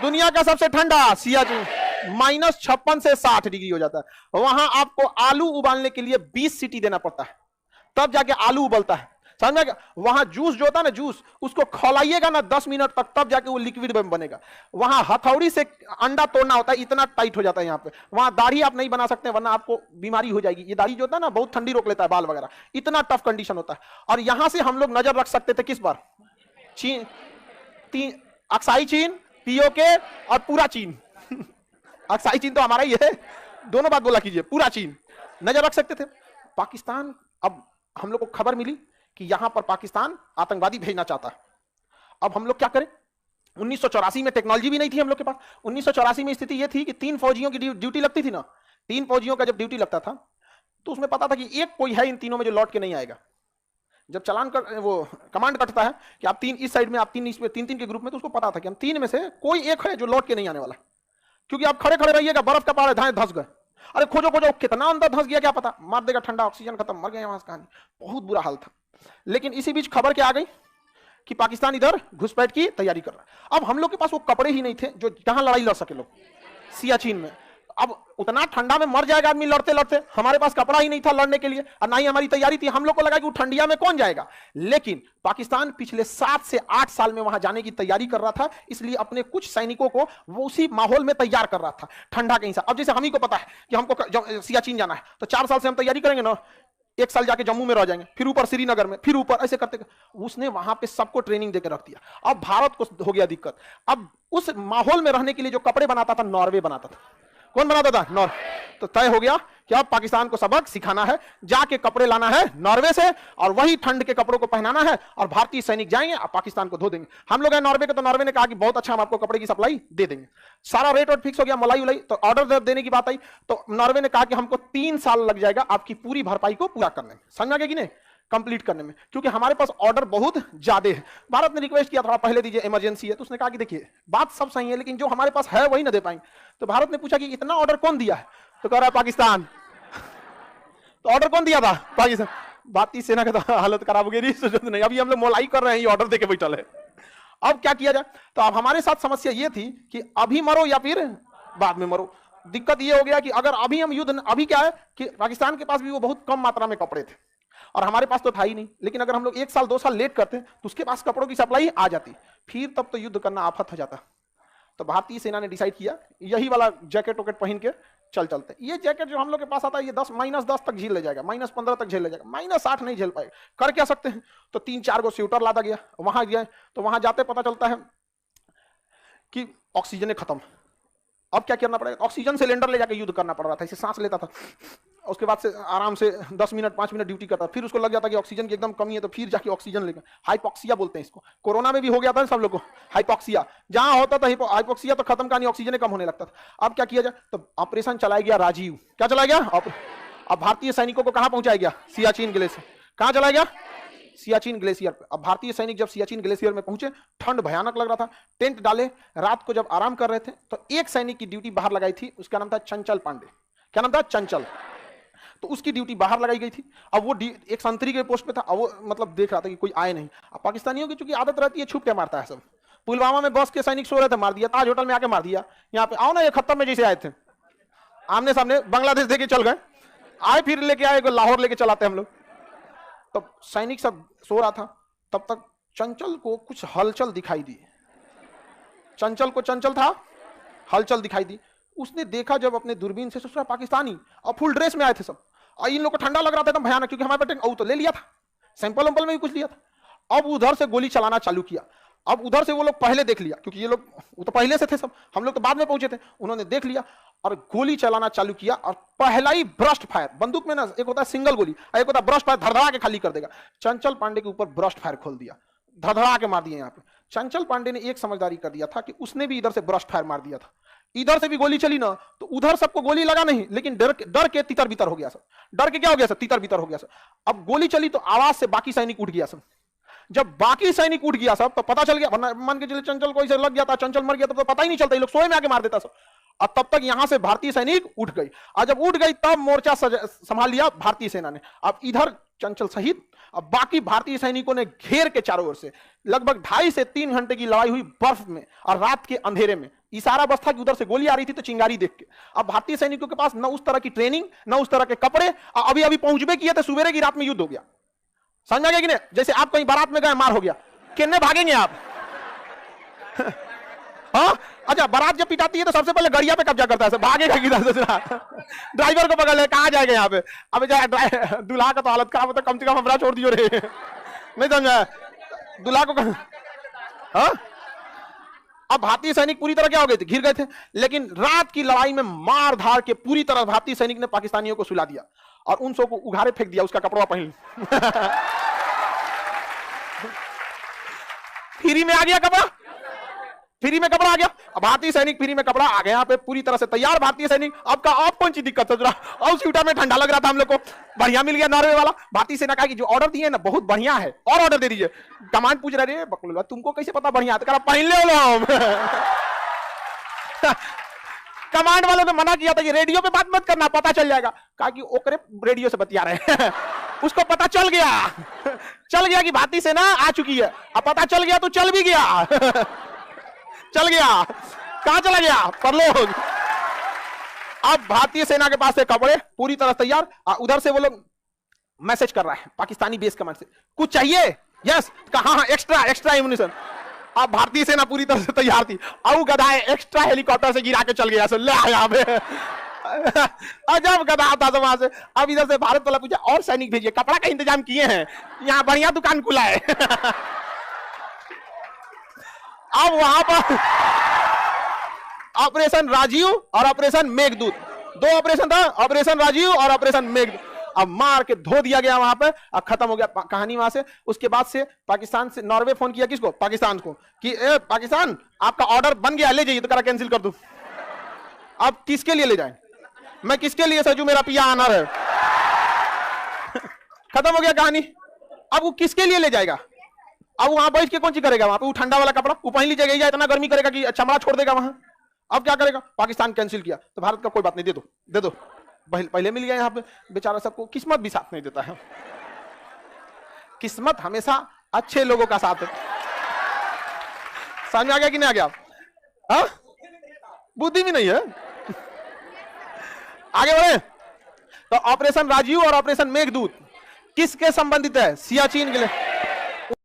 दुनिया का सबसे ठंडा सियाचिन -56 से 60 डिग्री हो जाता है। वहां आपको आलू उबालने के लिए 20 सीटी देना पड़ता है, तब जाके आलू उबलता है, समझ में? वहां जूस जो होता है ना, जूस उसको खौलाइएगा ना 10 मिनट तक, तब जाके वो लिक्विड में बनेगा। वहां हथौड़ी से अंडा तोड़ना होता है, इतना टाइट हो जाता है यहाँ पे। वहां दाढ़ी आप नहीं बना सकते वरना आपको बीमारी हो जाएगी। ये दाढ़ी जो होता है ना, बहुत ठंडी रोक लेता है, बाल वगैरह, इतना टफ कंडीशन होता है। और यहां से हम लोग नजर रख सकते थे किस पर? चीन, अक्साई चीन, पीओके और पूरा चीन। अक्साई चीन तो हमारा ही है, दोनों बात बोला कीजिए, पूरा चीन नजर रख सकते थे। पाकिस्तान, अब हम लोग को खबर मिली कि यहां पर पाकिस्तान आतंकवादी भेजना चाहता है। अब हम लोग क्या करें? 1984 में टेक्नोलॉजी भी नहीं थी हम लोग के पास। 1984 में स्थिति यह थी कि 3 फौजियों की ड्यूटी लगती थी ना, 3 फौजियों का जब ड्यूटी लगता था तो उसमें पता था कि एक कोई है इन तीनों में जो लौट के नहीं आएगा। जब चलान कर वो कमांड कटता है कि आप 3 इस साइड में, आप 3 इस पे, 3-3 के ग्रुप में, तो उसको पता था कि हम 3 में से कोई एक है जो लौट के नहीं आने वाला, क्योंकि आप खड़े खड़े रहिएगा, बर्फ का पहाड़ है, धंस गए, अरे खोजो खोजो, कितना अंदर धंस गया क्या पता, मार देगा ठंडा, ऑक्सीजन खत्म, मर गए वहां से। कहानी बहुत बुरा हाल था। लेकिन इसी बीच खबर क्या आ गई कि पाकिस्तान इधर घुसपैठ की तैयारी कर रहा है। अब हम लोग के पास वो कपड़े ही नहीं थे जो जहां लड़ाई लड़ सके लोग, सियाचिन में। अब उतना ठंडा में मर जाएगा आदमी लड़ते लड़ते, हमारे पास कपड़ा ही नहीं था लड़ने के लिए और ना ही हमारी तैयारी थी। हम लोग को लगा कि ठंडिया में कौन जाएगा, लेकिन पाकिस्तान पिछले 7 से 8 साल में वहां जाने की तैयारी कर रहा था, इसलिए अपने कुछ सैनिकों को वो उसी माहौल में तैयार कर रहा था, ठंडा के हिसाब। अब जैसे हम ही को पता है कि हमको सियाचिन जाना है, तो 4 साल से हम तैयारी करेंगे ना, 1 साल जाके जम्मू में रह जाएंगे, फिर ऊपर श्रीनगर में, फिर ऊपर, ऐसे करते उसने वहां पे सबको ट्रेनिंग देकर रख दिया। अब भारत को हो गया दिक्कत। अब उस माहौल में रहने के लिए जो कपड़े बनाता था, नॉर्वे बनाता था। कौन बनाता था? नॉर्वे। तो तय हो गया कि अब पाकिस्तान को सबक सिखाना है, जाके कपड़े लाना है नॉर्वे से और वही ठंड के कपड़ों को पहनाना है, और भारतीय सैनिक जाएंगे और पाकिस्तान को धो देंगे। हम लोग हैं नॉर्वे के, तो नॉर्वे ने कहा कि बहुत अच्छा, हम आपको कपड़े की सप्लाई दे देंगे। सारा रेट और फिक्स हो गया, मलाई उलाई, तो ऑर्डर देने की बात आई तो नॉर्वे ने कहा कि हमको 3 साल लग जाएगा आपकी पूरी भरपाई को पूरा करने में, समझ में कि नहीं, कंप्लीट करने में, क्योंकि हमारे पास ऑर्डर बहुत ज्यादा है। भारत ने रिक्वेस्ट किया थोड़ा पहले दीजिए, इमरजेंसी है। तो उसने कहा कि देखिए बात सब सही है, लेकिन जो हमारे पास है वही ना दे पाएंगे। तो भारत ने पूछा कि इतना ऑर्डर कौन दिया है? तो कह रहा है पाकिस्तान। तो ऑर्डर कौन दिया था? पाकिस्तान। भारतीय सेना का तो हालत खराब हो गई, नहीं, अभी हम लोग मोलाई कर रहे हैं, ये ऑर्डर देके बैठल है। अब क्या किया जाए? तो अब हमारे साथ समस्या ये थी कि अभी मरो या फिर बाद में मरो। दिक्कत ये हो गया कि अगर अभी हम युद्ध, अभी क्या है कि पाकिस्तान के पास भी वो बहुत कम मात्रा में कपड़े थे और हमारे पास तो था ही नहीं, लेकिन अगर हम लोग 1 साल 2 साल लेट करते तो उसके पास कपड़ों की सप्लाई आ जाती, फिर तब तो युद्ध करना आफत हो जाता। तो भारतीय सेना ने डिसाइड किया यही वाला जैकेट वैकेट पहन के चलते। ये जैकेट जो हम लोग के पास आता है, ये -10 तक झेल ले जाएगा, -15 तक झेल ले जाएगा, -8 नहीं झेल पाएगा। कर क्या सकते हैं? तो 3-4 गो स्वेटर लादा गया। वहां गए तो वहां जाते पता चलता है कि ऑक्सीजन खत्म। अब क्या करना पड़ेगा? ऑक्सीजन सिलेंडर ले जाकर युद्ध करना पड़ रहा था। इसे सांस लेता था, उसके बाद से आराम से 10 मिनट 5 मिनट ड्यूटी करता, फिर उसको लग जाता कि ऑक्सीजन की एकदम कमी है, तो फिर जाके ऑक्सीजन लेकर, हाइपोक्सिया बोलते हैं इसको। कोरोना में भी हो गया था सब लोग को हाइपोक्सिया, जहां होता था हाइपोक्सिया तो खत्म का नहीं, ऑक्सीजन कम होने लगता था। अब क्या किया जाए? तो ऑपरेशन चलाया गया राजीव। क्या चलाया गया? अब भारतीय सैनिकों को कहां पहुंचाया गया? सियाचिन ग्लेशियर। कहां चलाया गया? सियाचिन ग्लेशियर पे। अब भारतीय सैनिक जब सियाचिन ग्लेशियर में पहुंचे, ठंड भयानक लग रहा था, टेंट डाले, रात को जब आराम कर रहे थे तो एक सैनिक की ड्यूटी बाहर लगाई थी, उसका नाम था चंचल पांडे। क्या नाम था? चंचल। तो उसकी ड्यूटी बाहर लगाई गई थी। अब वो एक संतरी के पोस्ट पे था, अब वो मतलब देख रहा था कि कोई आए नहीं। अब पाकिस्तानियों की चूंकि आदत रहती है छुप के मारता है सब। पुलवामा में बस के सैनिक सो रहे थे, मार दिया। ताज होटल में आके मार दिया। यहाँ पे आओ ना, ये खत्म में जैसे आए थे, आमने सामने बांग्लादेश देके चल गए, आए फिर लेके आए, लाहौर लेके चलाते हम लोग। तब सैनिक सब सो रहा था, तब तक चंचल को कुछ हलचल दिखाई दी। चंचल को चंचल था, हलचल दिखाई दी। उसने देखा जब अपने दूरबीन से, सोचा पाकिस्तानी और फुल ड्रेस में आए थे सब, और इन लोग को ठंडा लग रहा था एकदम भयानक, क्योंकि हमारे पास तो ले लिया था, सैंपल वैंपल में भी कुछ लिया था। अब उधर से गोली चलाना चालू किया। अब उधर से वो लोग पहले देख लिया, क्योंकि ये लोग वो तो पहले से थे सब, हम लोग तो बाद में पहुंचे थे। उन्होंने देख लिया और गोली चलाना चालू किया, और पहला ही ब्रस्ट फायर, बंदूक में ना एक होता है सिंगल गोली, एक होता है ब्रस्ट फायर, धड़धड़ा के खाली कर देगा। चंचल पांडे के ऊपर ब्रस्ट फायर खोल दिया, धड़धड़ा के मार दिया। यहाँ पे चंचल पांडे ने एक समझदारी कर दिया था कि उसने भी इधर से ब्रस्ट फायर मार दिया था। इधर से भी गोली चली ना, तो उधर सबको गोली लगा नहीं, लेकिन डर के तितर बितर हो गया सब। डर के क्या हो गया सब? तितर बितर हो गया सब। अब गोली चली तो आवाज से बाकी सैनिक उठ गया सब। जब बाकी सैनिक उठ गया सब, तो पता चल गया, वरना मान के चलिए चंचल को इसे लग गया था, चंचल मर गया तो पता ही नहीं चलता, ये लोग सोए में आके मार देता सब। और तब तक यहां से भारतीय सैनिक उठ गई, और जब उठ गई तब मोर्चा संभाल लिया भारतीय सेना ने। अब इधर चंचल सहित अब बाकी भारतीय सैनिकों ने घेर के चारों ओर से लगभग 2.5 से 3 घंटे की लड़ाई हुई बर्फ में और रात के अंधेरे में। इशारा बस था कि उधर से गोली आ रही थी तो चिंगारी देख के। अब भारतीय सैनिकों के पास न उस तरह की ट्रेनिंग, न उस तरह के कपड़े, अभी अभी पहुंचबे किए थे, सुबेरे की रात में युद्ध हो गया। समझा गया कि नहीं? जैसे आप कहीं बारात में गए, मार हो गया, कितने भागेंगे आप? हाँ, अच्छा, बारात जब पिटाती है तो सबसे पहले गड़िया पे कब्जा करता है, भागेगा किधर से? ड्राइवर को पकड़ ले, कहां जाएगा यहाँ पे? अब दूल्हा का तो हालत खराब होता, कम से कम हमरा छोड़ दियो रे। नहीं समझा? दूल्हा को हाँ? अब भारतीय सैनिक पूरी तरह क्या हो गए थे? घिर गए थे। लेकिन रात की लड़ाई में मार धार के पूरी तरह भारतीय सैनिक ने पाकिस्तानियों को सुला दिया और उन सबको उघाड़े फेंक दिया, उसका कपड़ा पहन। फ्री में आ गया कपड़ा, फ्री में कपड़ा आ गया। अब भारतीय सैनिक फ्री में कपड़ा आ गया, यहाँ पे पूरी तरह से तैयार भारतीय सैनिक। अब का आप कौन सी दिक्कत है? और स्वेटर में ठंडा लग रहा था हम लोग को, बढ़िया मिल गया नॉर्वे वाला। भारतीय सेना कहा कि जो ऑर्डर दिए ना बहुत बढ़िया है, और ऑर्डर दे दीजिए। कमांड पूछ रहे, बकलुआ तुमको कैसे पता बढ़िया है? तो पहन ले लो। कमांड वालों ने मना किया था कि रेडियो पे बात मत करना, पता चल जाएगा। कहा कि ओकरे रेडियो से बतिया रहे हैं। उसको पता चल गया, चल गया कि भारतीय सेना आ चुकी है। अब पता चल गया तो चल भी गया। चल गया, कहां चला गया? परलोक। अब भारतीय सेना के पास से कपड़े पूरी तरह तैयार, उधर से वो लोग मैसेज कर रहा है पाकिस्तानी बेस कमांड से, कुछ चाहिए? यस, कहा एक्स्ट्रा एक्स्ट्रा एम्युनिशन। अब भारतीय सेना पूरी तरह से तैयार थी, और गधा एक्स्ट्रा हेलीकॉप्टर से गिरा के चल गया, ले आया। जब गधा था तो वहां से, अब इधर से भारत वाला पूछा और सैनिक भेजिए, कपड़ा का इंतजाम किए हैं, यहाँ बढ़िया दुकान खुला है। अब वहां पर ऑपरेशन राजीव और ऑपरेशन मेघदूत, 2 ऑपरेशन था, ऑपरेशन राजीव और ऑपरेशन मेघदूत। अब मार के धो दिया गया वहां पर, अब खत्म हो गया कहानी वहां से। उसके बाद से पाकिस्तान से नॉर्वे फोन किया, किसको? पाकिस्तान को, कि पाकिस्तान आपका ऑर्डर बन गया, ले जाइए। तो करा कैंसिल कर दूं। अब किसके लिए ले जाए? मैं किसके लिए सजू? मेरा पिया आनर है। खत्म हो गया कहानी। अब वो किसके लिए ले जाएगा? अब वहां बैठ के कौन सी करेगा? वहां पे वो ठंडा वाला कपड़ा वो पहन लीजिएगा, या इतना गर्मी करेगा कि चमड़ा छोड़ देगा वहां। अब क्या करेगा? पाकिस्तान कैंसिल किया तो भारत का कोई बात नहीं, दे दो दे दो, पहले मिल गया। यहाँ पे बेचारा सबको किस्मत भी साथ नहीं देता है। किस्मत हमेशा अच्छे लोगों का साथ है। समझ में आ गया कि नहीं आ गया? हाँ, बुद्धि भी नहीं है। आगे बढ़े तो ऑपरेशन राजीव और ऑपरेशन मेघदूत किसके संबंधित है? सियाचिन के लिए।